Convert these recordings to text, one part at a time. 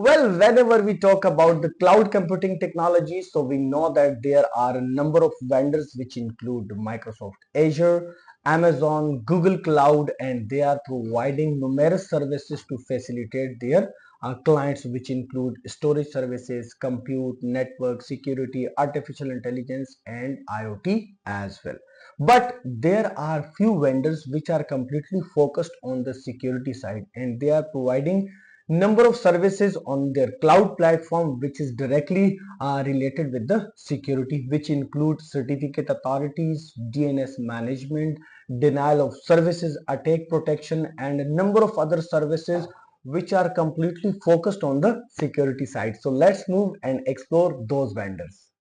Well, whenever we talk about the cloud computing technology, so we know that there are a number of vendors which include Microsoft Azure, Amazon, Google Cloud, and they are providing numerous services to facilitate their clients, which include storage services, compute, network, security, artificial intelligence, and IoT as well. But there are few vendors which are completely focused on the security side, and they are providing number of services on their cloud platform which is directly related with the security, which include certificate authorities, DNS management, denial of services, attack protection, and a number of other services which are completely focused on the security side. So let's move and explore those vendors.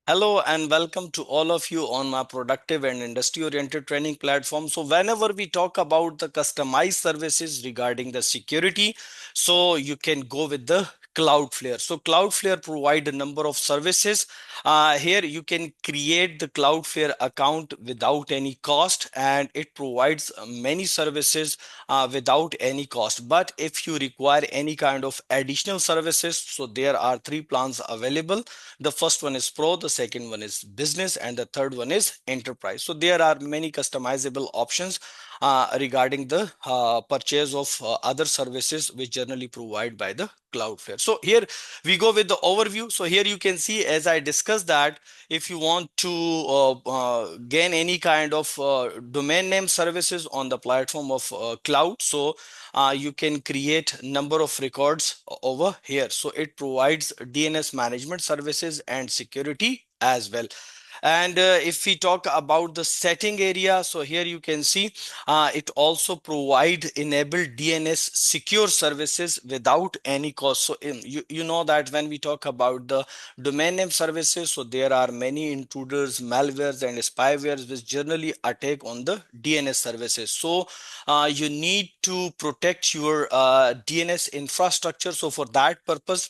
Hello and welcome to all of you on my productive and industry oriented training platform. So whenever we talk about the customized services regarding the security, so you can go with the Cloudflare. So Cloudflare provide a number of services. Here you can create the Cloudflare account without any cost, and it provides many services without any cost. But if you require any kind of additional services, so there are three plans available. The first one is Pro, the second one is Business, and the third one is Enterprise. So there are many customizable options regarding the purchase of other services which generally provide by the Cloudflare. So here we go with the overview. So here you can see, as I discussed, that if you want to gain any kind of domain name services on the platform of cloud, so you can create number of records over here. So it provides DNS management services and security as well. And if we talk about the setting area, so here you can see it also provide enable DNS secure services without any cost. So you know that when we talk about the domain name services, so there are many intruders, malwares, and spywares which generally attack on the DNS services. So you need to protect your DNS infrastructure. So for that purpose,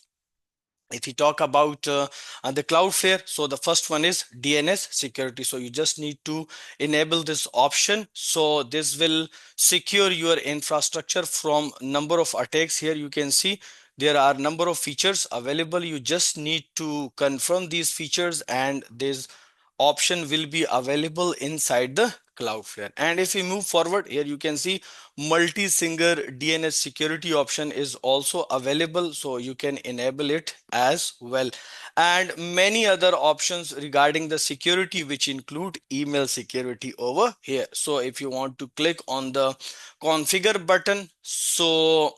if you talk about the Cloudflare, so the first one is DNS security. So you just need to enable this option. So this will secure your infrastructure from number of attacks. Here you can see there are number of features available. You just need to confirm these features, and this option will be available inside the Cloudflare. And if we move forward, here you can see multi-singer DNS security option is also available, so you can enable it as well. And many other options regarding the security, which include email security over here. So if you want to click on the configure button, so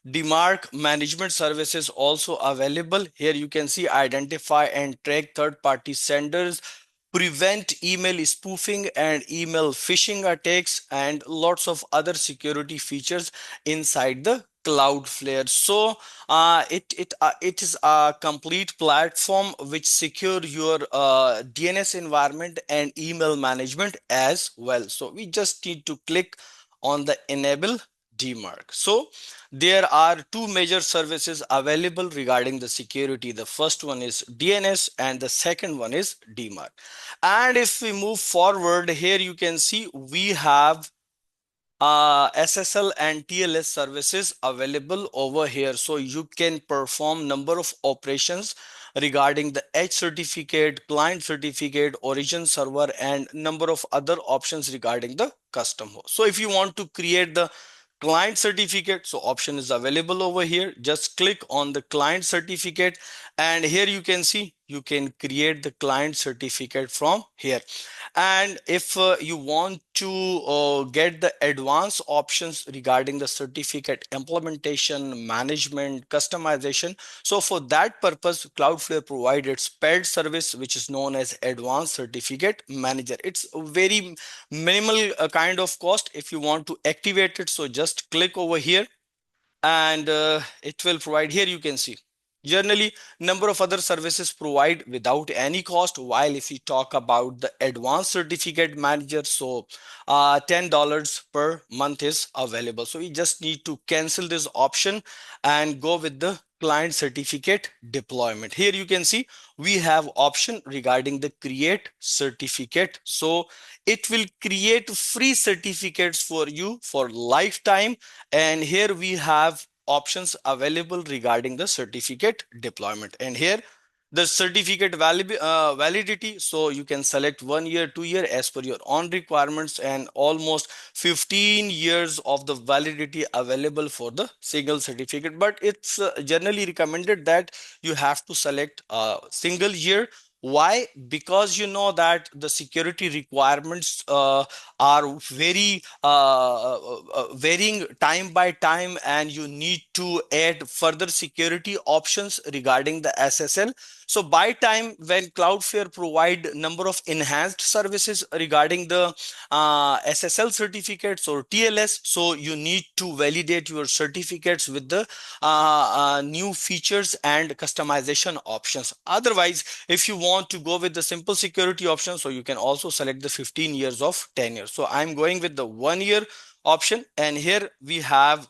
DMARC management services also available. Here you can see identify and track third-party senders, prevent email spoofing and email phishing attacks, and lots of other security features inside the Cloudflare. So it is a complete platform which secure your DNS environment and email management as well. So we just need to click on the enable DMARC. So there are two major services available regarding the security. The first one is DNS and the second one is DMARC. And if we move forward, here you can see we have SSL and TLS services available over here. So you can perform number of operations regarding the Edge certificate, client certificate, origin server, and number of other options regarding the custom host. So if you want to create the client certificate, so option is available over here. Just click on the client certificate, and here you can see you can create the client certificate from here. And if you want to get the advanced options regarding the certificate implementation, management, customization, so for that purpose, Cloudflare provides its paid service, which is known as Advanced Certificate Manager. It's a very minimal kind of cost if you want to activate it. So just click over here, and it will provide. Here you can see Generally, number of other services provide without any cost. While if we talk about the advanced certificate manager, so $10 per month is available. So we just need to cancel this option and go with the client certificate deployment. Here you can see we have option regarding the create certificate. So it will create free certificates for you for lifetime. And here we have options available regarding the certificate deployment. And here the certificate validity, so you can select 1 year, 2 year as per your own requirements, and almost 15 years of the validity available for the single certificate. But it's generally recommended that you have to select a single year. Why? Because you know that the security requirements are very varying time by time, and you need to add further security options regarding the SSL. So by time when Cloudflare provide number of enhanced services regarding the SSL certificates or TLS, so you need to validate your certificates with the new features and customization options. Otherwise, if you want to go with the simple security option, so you can also select the 15 years of 10 years. So I'm going with the 1 year option. And here we have,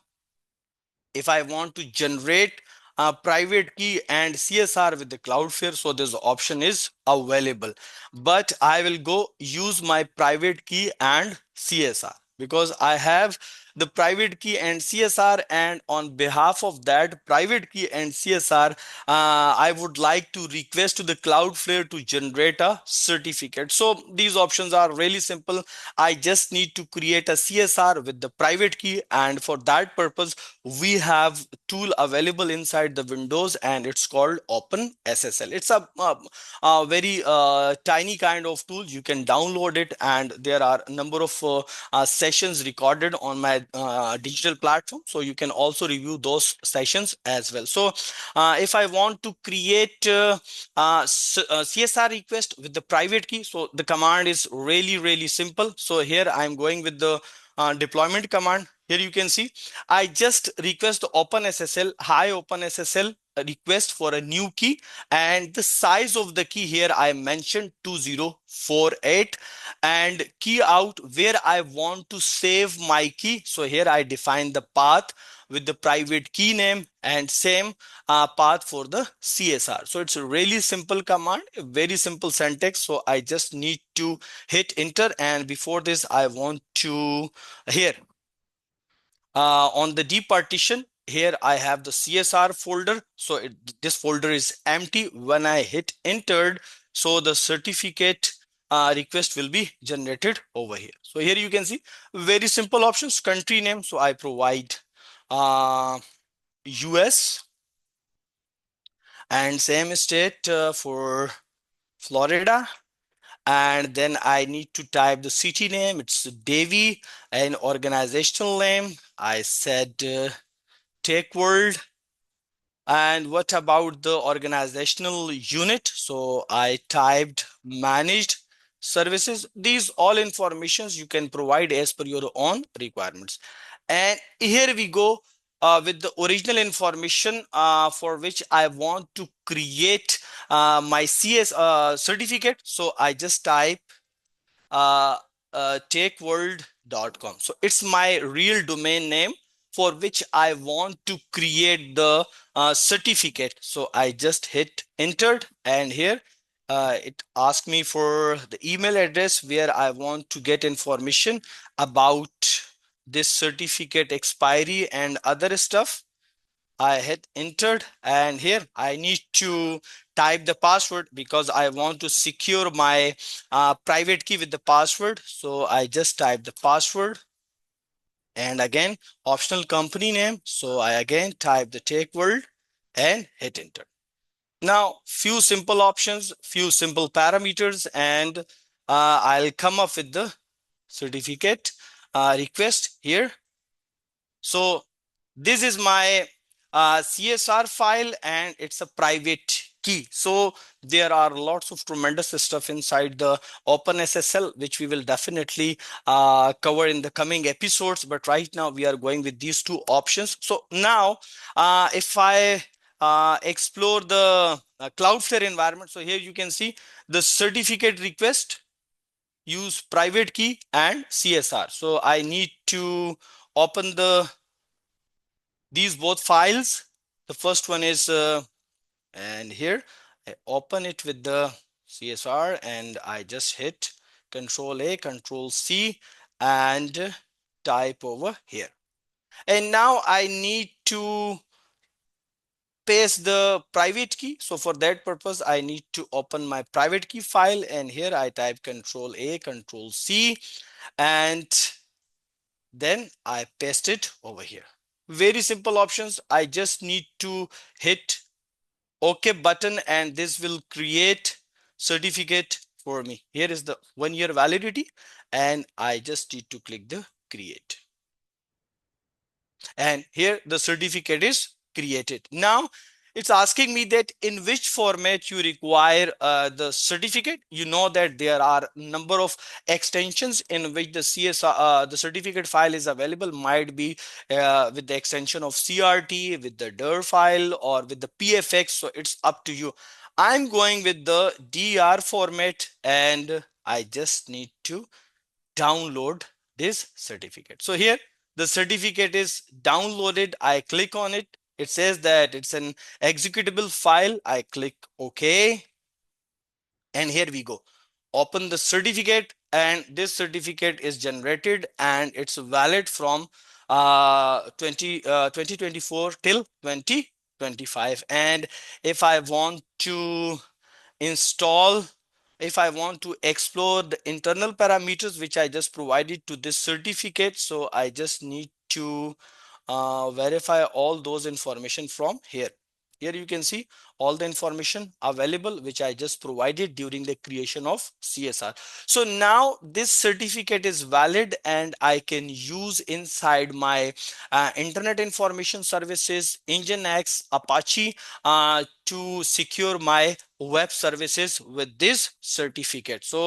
if I want to generate a private key and CSR with the Cloudflare, so this option is available. But I will go use my private key and CSR because I have the private key and CSR, and on behalf of that private key and CSR, I would like to request to the Cloudflare to generate a certificate. So these options are really simple. I just need to create a CSR with the private key, and for that purpose we have tool available inside the Windows, and it's called OpenSSL. It's a very tiny kind of tool. You can download it, and there are a number of sessions recorded on my digital platform, so you can also review those sessions as well. So if I want to create CSR request with the private key, so the command is really simple. So here I'm going with the deployment command. Here you can see I just request the OpenSSL, hi OpenSSL, request for a new key, and the size of the key here I mentioned 2048, and key out where I want to save my key. So here I define the path with the private key name, and same path for the CSR. So it's a really simple command, a very simple syntax. So I just need to hit enter, and before this I want to here on the D partition, here I have the CSR folder. So this folder is empty. When I hit entered, so the certificate request will be generated over here. So here you can see very simple options. Country name, so I provide US, and same state for Florida. And then I need to type the city name. It's Davie, and organizational name, I said Tech World. And what about the organizational unit? So I typed managed services. These all informations you can provide as per your own requirements. And here we go with the original information for which I want to create my CS certificate. So I just type uh, takeworld.com. So it's my real domain name for which I want to create the certificate. So I just hit entered, and here it asks me for the email address where I want to get information about this certificate expiry and other stuff. I hit entered, and here I need to type the password because I want to secure my private key with the password. So I just type the password, and again optional company name. So I again type the Take World and hit enter. Now few simple options, few simple parameters, and I'll come up with the certificate request here. So this is my CSR file, and it's a private key. So there are lots of tremendous stuff inside the OpenSSL, which we will definitely cover in the coming episodes. But right now we are going with these two options. So now if I explore the Cloudflare environment. So here you can see the certificate request, use private key and CSR. So I need to open these both files. The first one is and here I open it with the CSR and I just hit Control A, Control C and type over here. And now I need to paste the private key. So for that purpose, I need to open my private key file and here I type Control A, Control C and then I paste it over here. Very simple options. I just need to hit OK button and this will create certificate for me. Here is the 1 year validity and I just need to click the create. And here the certificate is created. Now it's asking me that in which format you require the certificate. You know that there are number of extensions in which the CSR, the certificate file is available, might be with the extension of CRT, with the DIR file or with the PFX. So it's up to you. I'm going with the DR format and I just need to download this certificate. So here the certificate is downloaded. I click on it. It says that it's an executable file. I click OK. And here we go. Open the certificate and this certificate is generated and it's valid from 2024 till 2025. And if I want to install, if I want to explore the internal parameters which I just provided to this certificate, so I just need to verify all those information from here. Here you can see all the information available which I just provided during the creation of CSR. So now this certificate is valid and I can use inside my internet information services, Nginx, Apache to secure my web services with this certificate. So